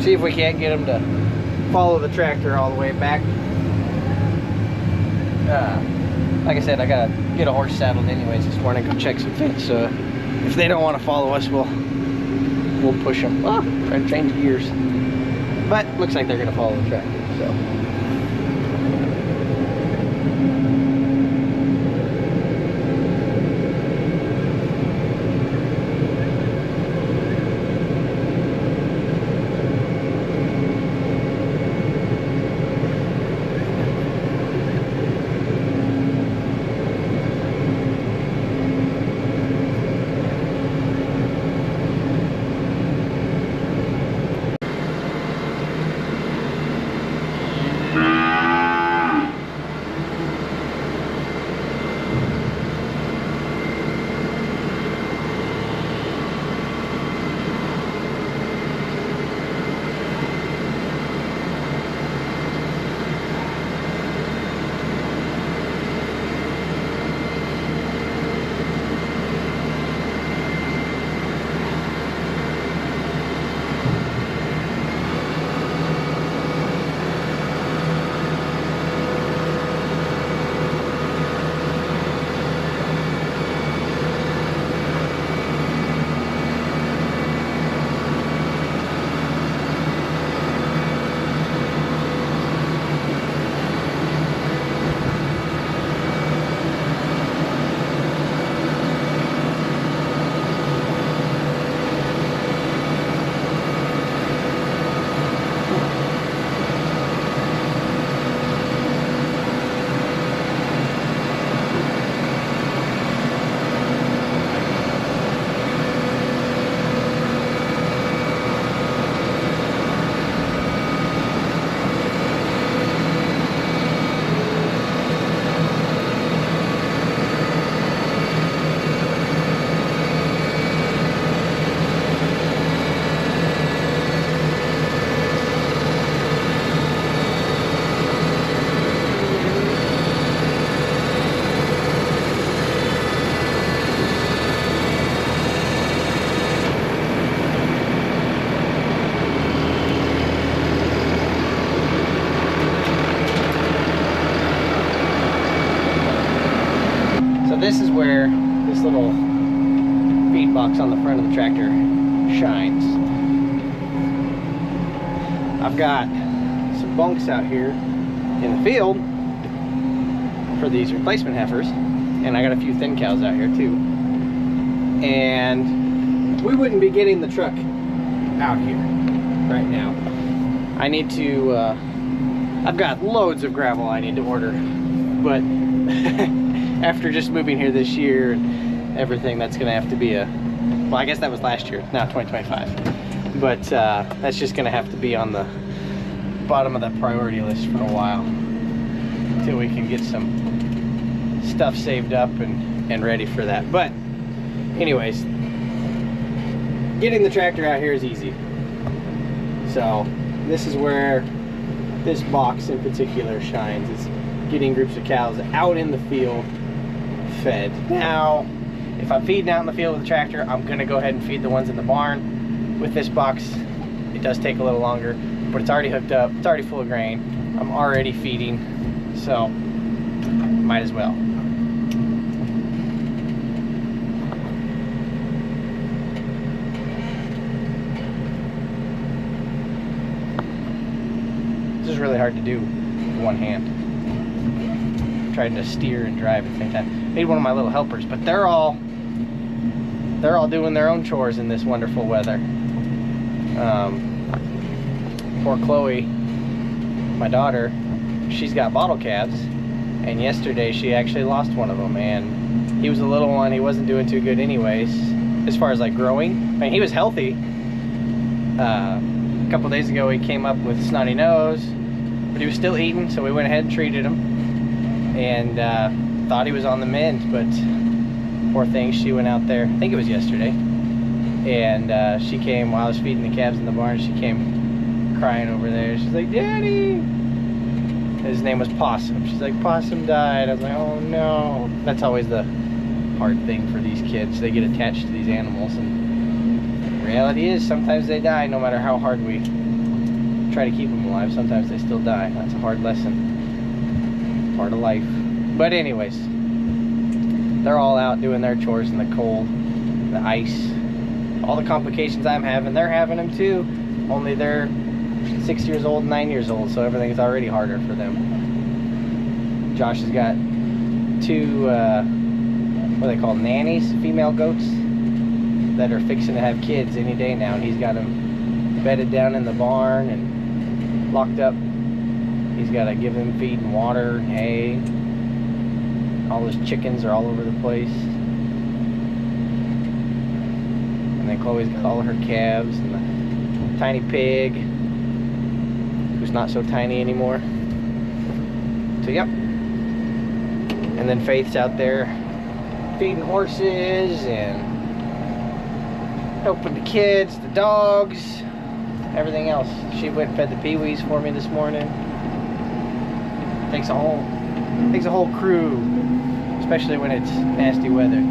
See if we can't get them to follow the tractor all the way back. Like I said, I gotta get a horse saddled anyways this morning, go check some fence. So if they don't want to follow us, we'll push them. Oh, trying to change gears. But looks like they're gonna follow the tractor, so. This is where this little feed box on the front of the tractor shines. I've got some bunks out here in the field for these replacement heifers, and I got a few thin cows out here too. And we wouldn't be getting the truck out here right now. I need to, I've got loads of gravel I need to order, but after just moving here this year and everything, that's gonna have to be a, well, I guess that was last year, now 2025. But that's just gonna have to be on the bottom of that priority list for a while until we can get some stuff saved up and ready for that. But anyways, getting the tractor out here is easy. So this is where this box in particular shines. It's getting groups of cows out in the field fed. Now, if I'm feeding out in the field with the tractor, I'm gonna go ahead and feed the ones in the barn. With this box, it does take a little longer, but it's already hooked up, it's already full of grain. I'm already feeding, so might as well. This is really hard to do with one hand. Trying to steer and drive at the same time. Made one of my little helpers, but they're all doing their own chores in this wonderful weather. Poor Chloe, my daughter, she's got bottle calves, and yesterday she actually lost one of them, and he was a little one. He wasn't doing too good anyways as far as like growing. I mean, he was healthy. A couple days ago he came up with snotty nose, but he was still eating, so we went ahead and treated him and thought he was on the mend. But poor thing, she went out there, I think it was yesterday, and she came while I was feeding the calves in the barn. She came crying over there. She's like, "Daddy!" His name was Possum. She's like, "Possum died." I was like, "Oh no." That's always the hard thing for these kids. They get attached to these animals, and the reality is sometimes they die no matter how hard we try to keep them alive. Sometimes they still die. That's a hard lesson. Part of life. But anyways, they're all out doing their chores in the cold, the ice. All the complications I'm having, they're having them too. Only they're 6 years old, 9 years old, so everything's already harder for them. Josh has got two, what are they called, nannies, female goats, that are fixing to have kids any day now. And he's got them bedded down in the barn and locked up. He's got to give them feed and water and hay. All his chickens are all over the place. And then Chloe's got all her calves and the tiny pig, who's not so tiny anymore. So yep. And then Faith's out there feeding horses and helping the kids, the dogs, everything else. She went and fed the peewees for me this morning. Takes a whole crew, especially when it's nasty weather.